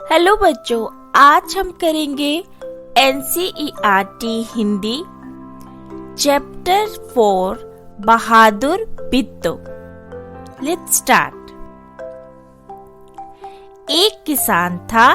Hello बच्चों, आज हम करेंगे NCERT Hindi chapter 4 Bahadur Bittu. Let's start. एक किसान था,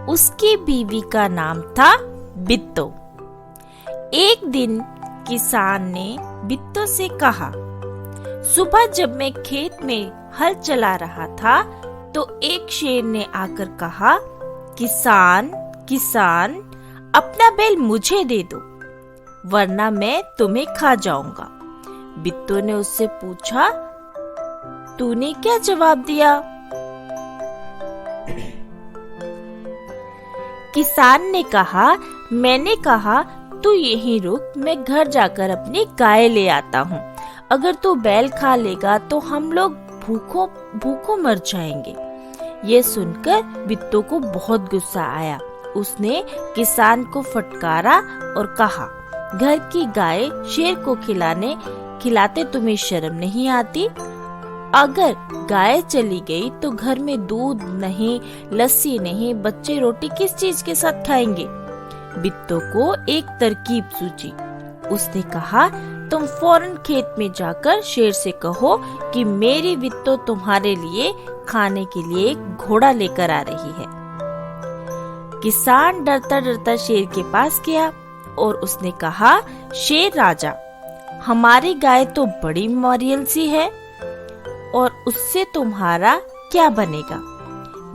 उसकी बीवी का नाम था बिट्टू। एक दिन किसान ने बिट्टू से कहा, सुबह जब मैं खेत में हल चला रहा था तो एक शेर ने आकर कहा, किसान किसान अपना बैल मुझे दे दो वरना मैं तुम्हें खा जाऊंगा। बिट्टू ने उससे पूछा, तूने क्या जवाब दिया? किसान ने कहा, मैंने कहा तू यहीं रुक, मैं घर जाकर अपनी गाय ले आता हूँ। अगर तू बैल खा लेगा तो हम लोग भूखों मर जाएंगे। ये सुनकर बिट्टू को बहुत गुस्सा आया। उसने किसान को फटकारा और कहा, घर की गाय शेर को खिलाते तुम्हें शर्म नहीं आती? अगर गाय चली गई तो घर में दूध नहीं, लस्सी नहीं, बच्चे रोटी किस चीज के साथ खाएंगे? बिट्टू को एक तरकीब सूझी। उसने कहा, तुम फौरन खेत में जाकर शेर से कहो कि मेरी बिट्टू तुम्हारे लिए खाने के लिए एक घोड़ा लेकर आ रही है। किसान डरता डरता शेर के पास गया और उसने कहा, शेर राजा, हमारी गाय तो बड़ी मरियल सी है और उससे तुम्हारा क्या बनेगा?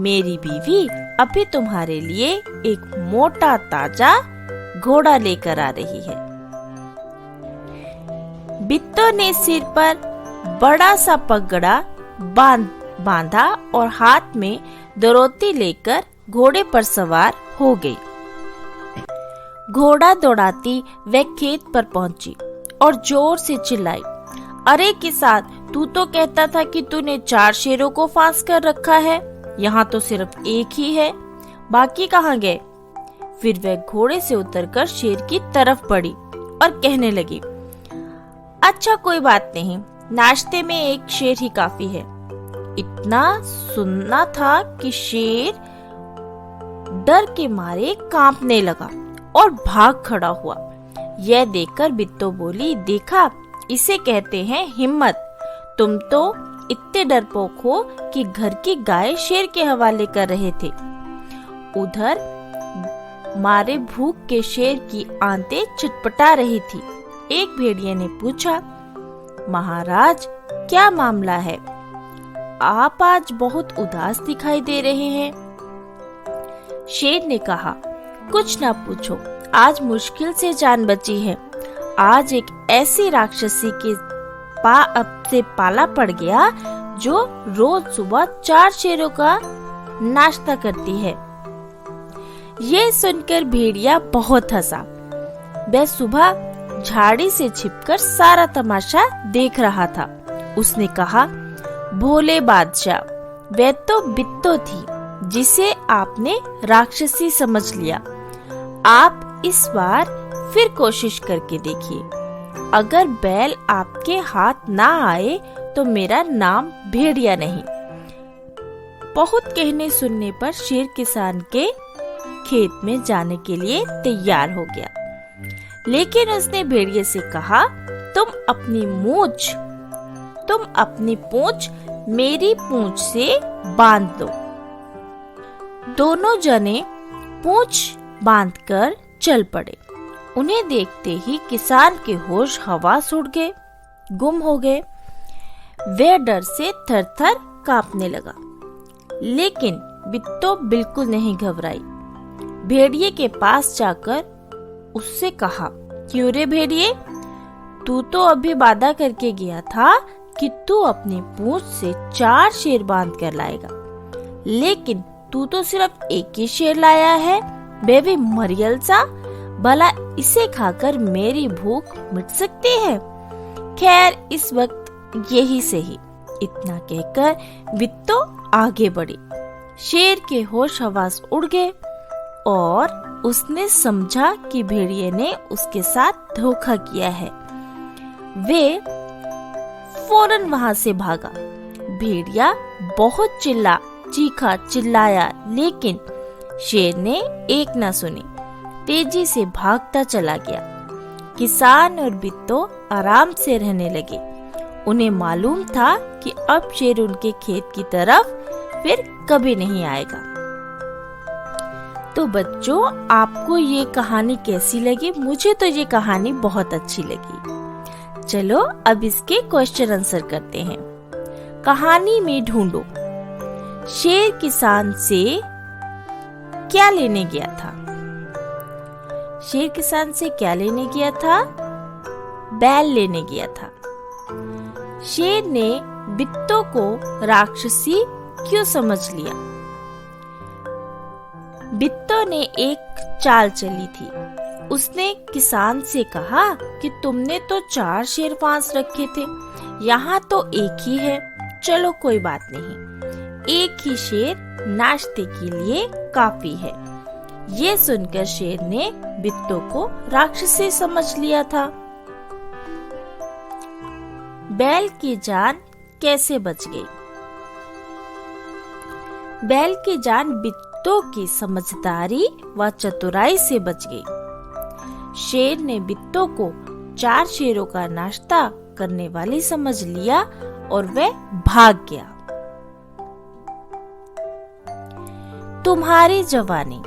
मेरी बीवी अभी तुम्हारे लिए एक मोटा ताजा घोड़ा लेकर आ रही है। बिट्टू ने सिर पर बड़ा सा पगड़ा बांधा और हाथ में दरोती लेकर घोड़े पर सवार हो गई। घोड़ा दौड़ाती वह खेत पर पहुंची और जोर से चिल्लाई, अरे किसान, तू तो कहता था कि तूने 4 शेरों को फांस कर रखा है, यहाँ तो सिर्फ एक ही है, बाकी कहाँ गए? फिर वह घोड़े से उतरकर शेर की तरफ बढ़ी और कहने लगी, अच्छा कोई बात नहीं, नाश्ते में एक शेर ही काफी है। इतना सुनना था कि शेर डर के मारे कांपने लगा और भाग खड़ा हुआ। यह देखकर बिट्टू बोली, देखा, इसे कहते हैं हिम्मत। तुम तो इतने डरपोक हो कि घर की गाय शेर के हवाले कर रहे थे। उधर मारे भूख के शेर की आंतें चटपटा रही थी। एक भेड़िए ने पूछा, महाराज, क्या मामला है? आप आज बहुत उदास दिखाई दे रहे हैं। शेर ने कहा, कुछ ना पूछो, आज मुश्किल से जान बची है। आज एक ऐसी राक्षसी के से पाला पड़ गया जो रोज सुबह 4 शेरों का नाश्ता करती है। ये सुनकर भेड़िया बहुत हंसा। वह सुबह झाड़ी से छिपकर सारा तमाशा देख रहा था। उसने कहा, भोले बादशाह, वह तो बिट्टू थी जिसे आपने राक्षसी समझ लिया। आप इस बार फिर कोशिश करके देखिए। अगर बैल आपके हाथ ना आए तो मेरा नाम भेड़िया नहीं। बहुत कहने सुनने पर शेर किसान के खेत में जाने के लिए तैयार हो गया, लेकिन उसने भेड़िए से कहा, तुम अपनी पूंछ मेरी पूंछ से बांध दो। दोनों जने पूंछ बांधकर चल पड़े। उन्हें देखते ही किसान के होश हवास उड़ गए, गुम हो गए। वह डर से थर-थर कांपने लगा, लेकिन बिट्टू बिल्कुल नहीं घबराई। भेड़िए के पास जाकर उससे कहा, क्यों रे भेड़िए, तू तो अभी वादा करके गया था कि तू अपनी पूंछ से 4 शेर बांध कर लाएगा, लेकिन तू तो सिर्फ एक ही शेर लाया है। वह भी मरियल सा, भला इसे खाकर मेरी भूख मिट सकती है? खैर, इस वक्त यही सही। इतना कहकर बिट्टू आगे बढ़ी। शेर के होश हवास उड़ गए और उसने समझा कि भेड़िए ने उसके साथ धोखा किया है। वे फौरन वहां से भागा। भेड़िया बहुत चिल्लाया, लेकिन शेर ने एक न सुनी, तेजी से भागता चला गया। किसान और बिट्टो आराम से रहने लगे। उन्हें मालूम था कि अब शेर उनके खेत की तरफ फिर कभी नहीं आएगा। तो बच्चों, आपको ये कहानी कैसी लगी? मुझे तो ये कहानी बहुत अच्छी लगी। चलो अब इसके क्वेश्चन आंसर करते हैं। कहानी में ढूंढो, शेर किसान से क्या लेने गया था? शेर किसान से क्या लेने गया था? बैल लेने गया था। शेर ने बिट्टो को राक्षसी क्यों समझ लिया? बिट्टो ने एक चाल चली थी। उसने किसान से कहा कि तुमने तो 4 शेर फांस रखे थे, यहाँ तो एक ही है। चलो कोई बात नहीं, एक ही शेर नाश्ते के लिए काफी है। ये सुनकर शेर ने बिट्टो को राक्षसी समझ लिया था। बैल की जान कैसे बच गई? बैल की जान बिट्टो की समझदारी व चतुराई से बच गई। शेर ने बिट्टो को 4 शेरों का नाश्ता करने वाली समझ लिया और वह भाग गया। तुम्हारी जवानी।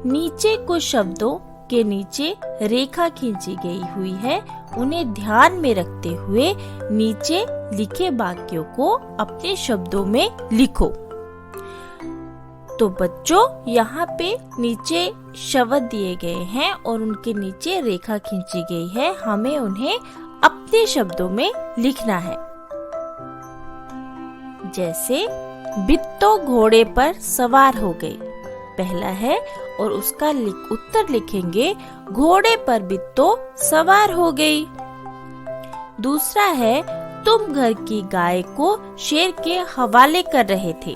नीचे कुछ शब्दों के नीचे रेखा खींची गई हुई है। उन्हें ध्यान में रखते हुए नीचे लिखे वाक्यों को अपने शब्दों में लिखो। तो बच्चों, यहाँ पे नीचे शब्द दिए गए हैं और उनके नीचे रेखा खींची गई है। हमें उन्हें अपने शब्दों में लिखना है। जैसे बिट्टो घोड़े पर सवार हो गई, पहला है, और उसका उत्तर लिखेंगे घोड़े पर बिट्टो सवार हो गई। दूसरा है, तुम घर की गाय को शेर के हवाले कर रहे थे।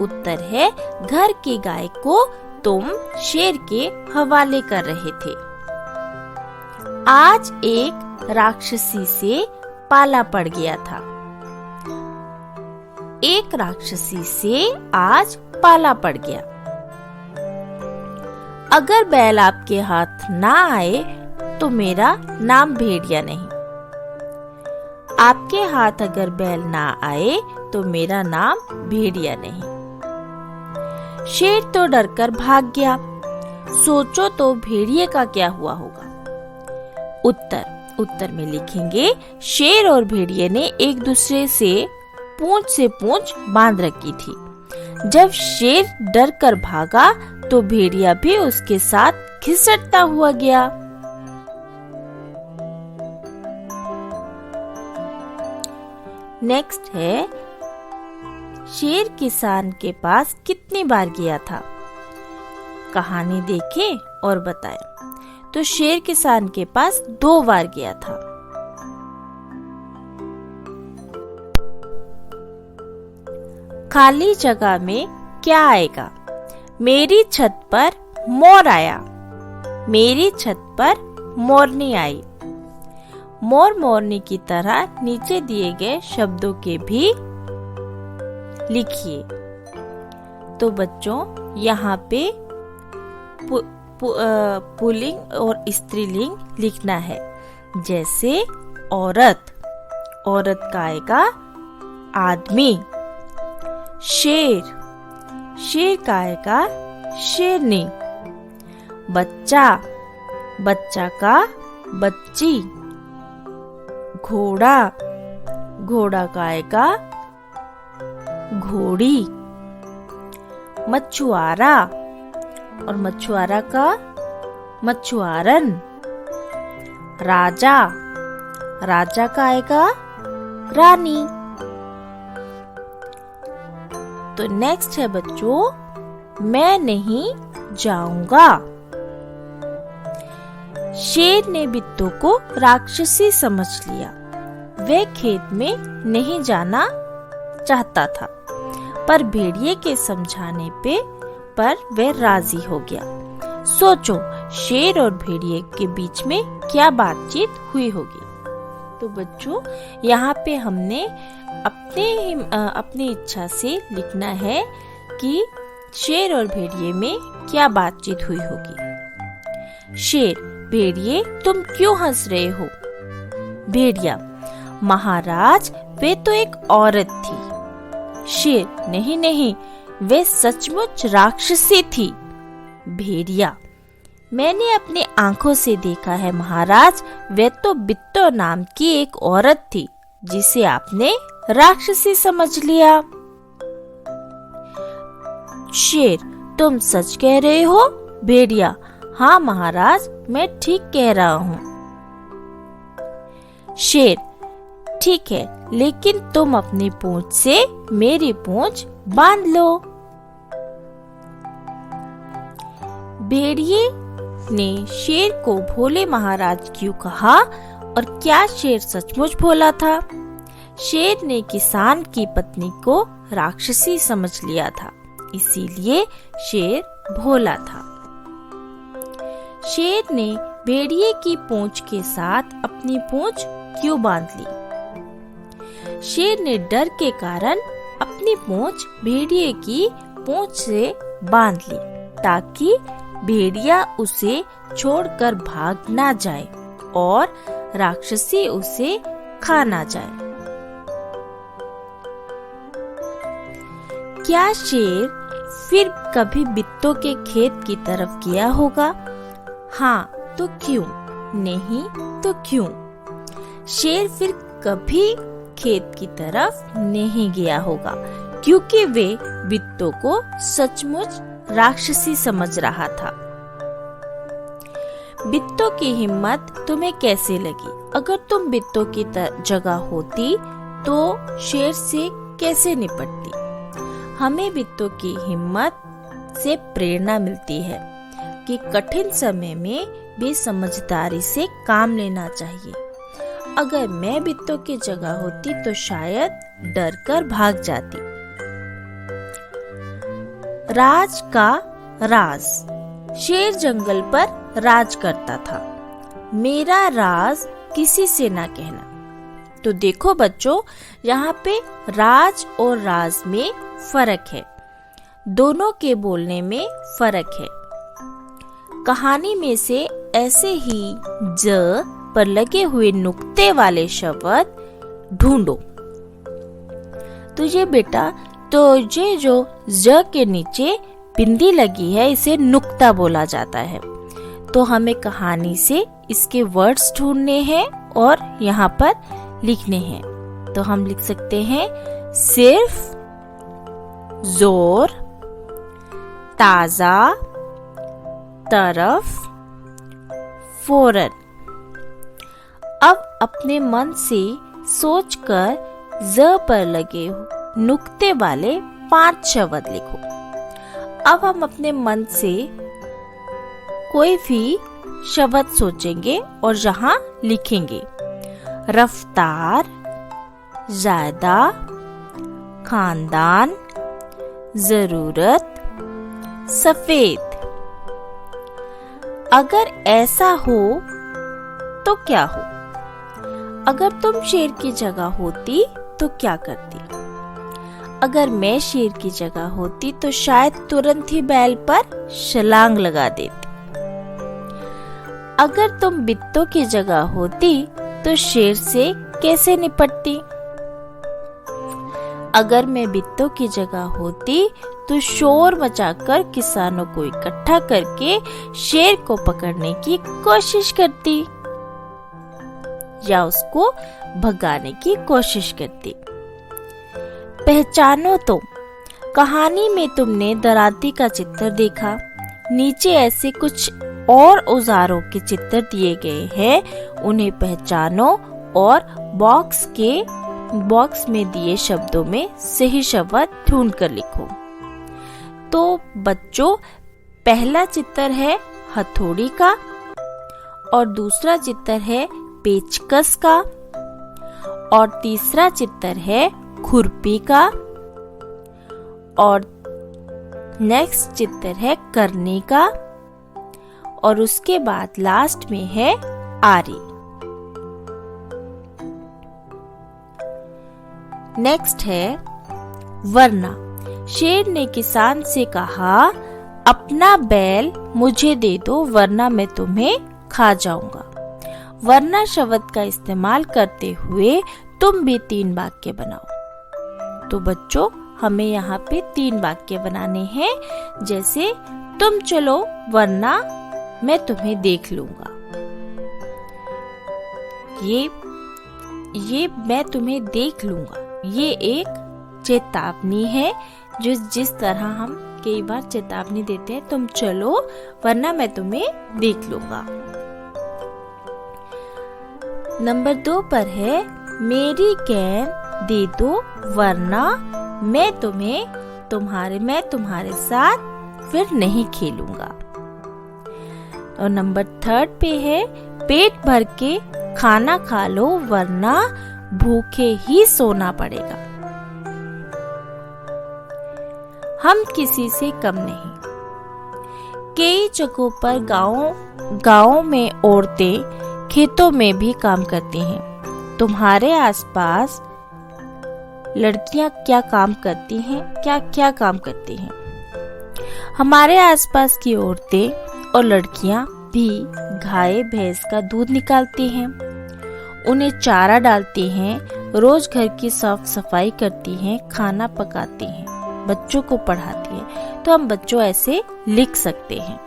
उत्तर है, घर की गाय को तुम शेर के हवाले कर रहे थे। आज एक राक्षसी से पाला पड़ गया था। एक राक्षसी से आज पाला पड़ गया। अगर बैल आपके हाथ ना आए तो मेरा नाम भेड़िया नहीं। आपके हाथ अगर बैल ना आए तो मेरा नाम भेड़िया नहीं। शेर तो डरकर भाग गया। सोचो तो भेड़िए का क्या हुआ होगा? उत्तर में लिखेंगे शेर और भेड़िए ने एक दूसरे से पूंछ बांध रखी थी। जब शेर डर कर भागा तो भेड़िया भी उसके साथ घिसटता हुआ गया। नेक्स्ट है, शेर किसान के पास कितनी बार गया था? कहानी देखें और बताएं। तो शेर किसान के पास 2 बार गया था। खाली जगह में क्या आएगा? मेरी छत पर मोर आया। मेरी छत पर मोरनी आई। मोर मोरनी की तरह नीचे दिए गए शब्दों के भी लिखिए। तो बच्चों, यहाँ पे पुल्लिंग और स्त्रीलिंग लिखना है। जैसे औरत का आएगा आदमी। शेर का आएगा शेरनी। बच्चा का बच्ची। घोड़ा का आएगा घोड़ी। मछुआरा और मछुआरा का मछुआरन। राजा का आएगा रानी। तो नेक्स्ट है बच्चों, मैं नहीं जाऊंगा। शेर ने बिट्टो को राक्षसी समझ लिया। वह खेत में नहीं जाना चाहता था, पर भेड़िए के समझाने पर वह राजी हो गया। सोचो, शेर और भेड़िए के बीच में क्या बातचीत हुई होगी। तो बच्चों, यहाँ पे हमने अपनी इच्छा से लिखना है कि शेर और भेड़िए में क्या बातचीत हुई होगी। शेर, भेड़िए तुम क्यों हंस रहे हो? भेड़िया, महाराज वे तो एक औरत थी। शेर, नहीं नहीं, वे सचमुच राक्षसी थी। भेड़िया, मैंने अपनी आंखों से देखा है महाराज, वे तो बिट्टो नाम की एक औरत थी जिसे आपने राक्षसी समझ लिया। शेर, तुम सच कह रहे हो? भेड़िया, हाँ महाराज, मैं ठीक कह रहा हूँ। शेर, ठीक है, लेकिन तुम अपनी पूंछ से मेरी पूंछ बांध लो। भेड़िए ने शेर को भोले महाराज क्यों कहा और क्या शेर सचमुच भोला था? शेर ने किसान की पत्नी को राक्षसी समझ लिया था, इसीलिए शेर भोला था। शेर ने भेड़िए की पूंछ के साथ अपनी पूंछ क्यों बांध ली? शेर ने डर के कारण अपनी पूंछ भेड़िए की पूंछ से बांध ली ताकि भेड़िया उसे छोड़कर भाग ना जाए और राक्षसी उसे खा ना जाए। क्या शेर फिर कभी बिट्टो के खेत की तरफ गया होगा? हाँ तो क्यों? नहीं तो क्यों? शेर फिर कभी खेत की तरफ नहीं गया होगा क्योंकि वे बिट्टो को सचमुच राक्षसी समझ रहा था। बिट्टो की हिम्मत तुम्हें कैसे लगी? अगर तुम बिट्टो की जगह होती तो शेर से कैसे निपटती? हमें बिट्टो की हिम्मत से प्रेरणा मिलती है कि कठिन समय में भी समझदारी से काम लेना चाहिए। अगर मैं बिट्टो की जगह होती तो शायद डर कर भाग जाती। राज का राज। शेर जंगल पर राज करता था। मेरा राज किसी से ना कहना। तो देखो बच्चों, यहाँ पे राज और राज में फर्क है, दोनों के बोलने में फर्क है। कहानी में से ऐसे ही ज पर लगे हुए नुक्ते वाले शब्द ढूंढो। तुझे बेटा, तो ये जो ज के नीचे बिंदी लगी है इसे नुक्ता बोला जाता है। तो हमें कहानी से इसके वर्ड्स ढूंढने हैं और यहाँ पर लिखने हैं। तो हम लिख सकते हैं सिर्फ, जोर, ताजा, तरफ, फौरन। अब अपने मन से सोचकर ज पर लगे नुक्ते वाले 5 शब्द लिखो। अब हम अपने मन से कोई भी शब्द सोचेंगे और यहाँ लिखेंगे। रफ्तार, ज्यादा, खानदान, जरूरत, सफेद। अगर ऐसा हो तो क्या हो? अगर तुम शेर की जगह होती तो क्या करती? अगर मैं शेर की जगह होती तो शायद तुरंत ही बैल पर छलांग लगा देती। अगर तुम बिट्टो की जगह होती तो शेर से कैसे निपटती? अगर मैं बिट्टो की जगह होती तो शोर मचाकर किसानों को इकट्ठा करके शेर को पकड़ने की कोशिश करती या उसको भगाने की कोशिश करती। पहचानो तो। कहानी में तुमने दराती का चित्र देखा। नीचे ऐसे कुछ और औजारों के चित्र दिए गए हैं, उन्हें पहचानो और बॉक्स में दिए शब्दों में सही शब्द ढूंढ कर लिखो। तो बच्चों, पहला चित्र है हथौड़ी का और दूसरा चित्र है पेचकस का और तीसरा चित्र है खुरपी का और नेक्स्ट चित्र है करनी का और उसके बाद लास्ट में है आरी। नेक्स्ट है वरना। शेर ने किसान से कहा, अपना बैल मुझे दे दो वरना मैं तुम्हें खा जाऊंगा। वरना शब्द का इस्तेमाल करते हुए तुम भी 3 वाक्य बनाओ। तो बच्चों, हमें यहाँ पे 3 वाक्य बनाने हैं, जैसे तुम चलो वरना मैं तुम्हें देख लूंगा। ये मैं तुम्हें देख लूंगा, ये एक चेतावनी है। जिस तरह हम कई बार चेतावनी देते हैं, तुम चलो वरना मैं तुम्हें देख लूंगा। नंबर 2 पर है, मेरी गेंद दे दो वरना मैं तुम्हारे साथ फिर नहीं खेलूंगा। और नंबर 3 पे है, पेट भर के खाना खा लो वरना भूखे ही सोना पड़ेगा। हम किसी से कम नहीं। कई जगहों पर गाँव में औरतें खेतों में भी काम करती हैं। तुम्हारे आसपास लड़कियां क्या काम करती हैं? क्या काम करती हैं? हमारे आसपास की औरतें और लड़कियां भी गाय भैंस का दूध निकालती हैं, उन्हें चारा डालती हैं, रोज घर की साफ सफाई करती हैं, खाना पकाती हैं, बच्चों को पढ़ाती हैं। तो हम बच्चों ऐसे लिख सकते हैं।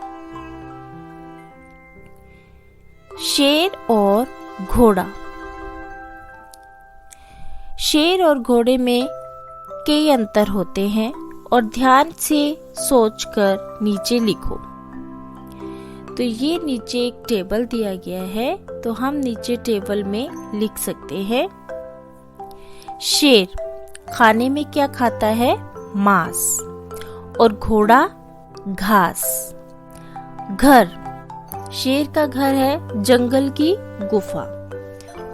शेर और घोड़ा। शेर और घोड़े में कई अंतर होते हैं और ध्यान से सोचकर नीचे लिखो। तो ये नीचे एक टेबल दिया गया है, तो हम नीचे टेबल में लिख सकते हैं। शेर खाने में क्या खाता है? मांस। और घोड़ा घास। घर, शेर का घर है जंगल की गुफा।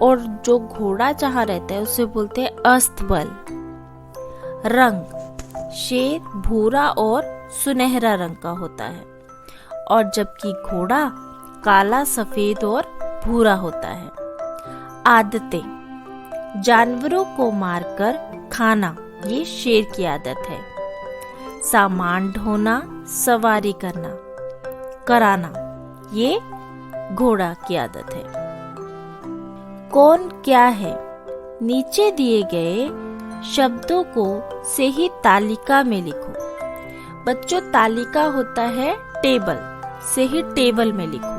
और जो घोड़ा जहाँ रहता है उसे बोलते हैं अस्तबल। रंग, शेर भूरा और सुनहरा रंग का होता है, और जबकि घोड़ा काला, सफेद और भूरा होता है। आदतें, जानवरों को मारकर खाना, ये शेर की आदत है। सामान ढोना, सवारी कराना, ये घोड़ा की आदत है। कौन क्या है? नीचे दिए गए शब्दों को सही तालिका में लिखो। बच्चों, तालिका होता है टेबल, सही टेबल में लिखो।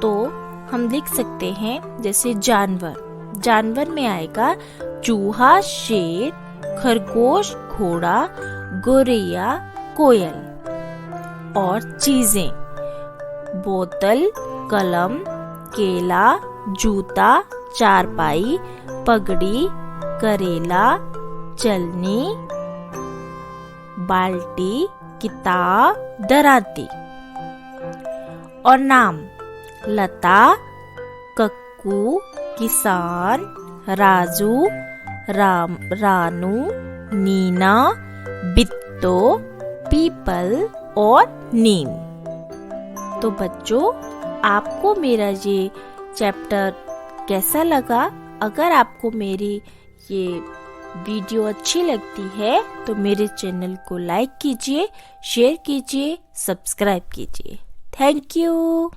तो हम लिख सकते हैं, जैसे जानवर में आएगा चूहा, शेर, खरगोश, घोड़ा, गोरैया, कोयल। और चीजें, बोतल, कलम, केला, जूता, चारपाई, पगड़ी, करेला, चलनी, बाल्टी, किताब, दराती। और नाम, लता, कक्कू, किसान, राजू, रानू, नीना, बिट्टो, पीपल और नीम। तो बच्चों, आपको मेरा ये चैप्टर कैसा लगा? अगर आपको मेरी ये वीडियो अच्छी लगती है तो मेरे चैनल को लाइक कीजिए, शेयर कीजिए, सब्सक्राइब कीजिए। Thank you.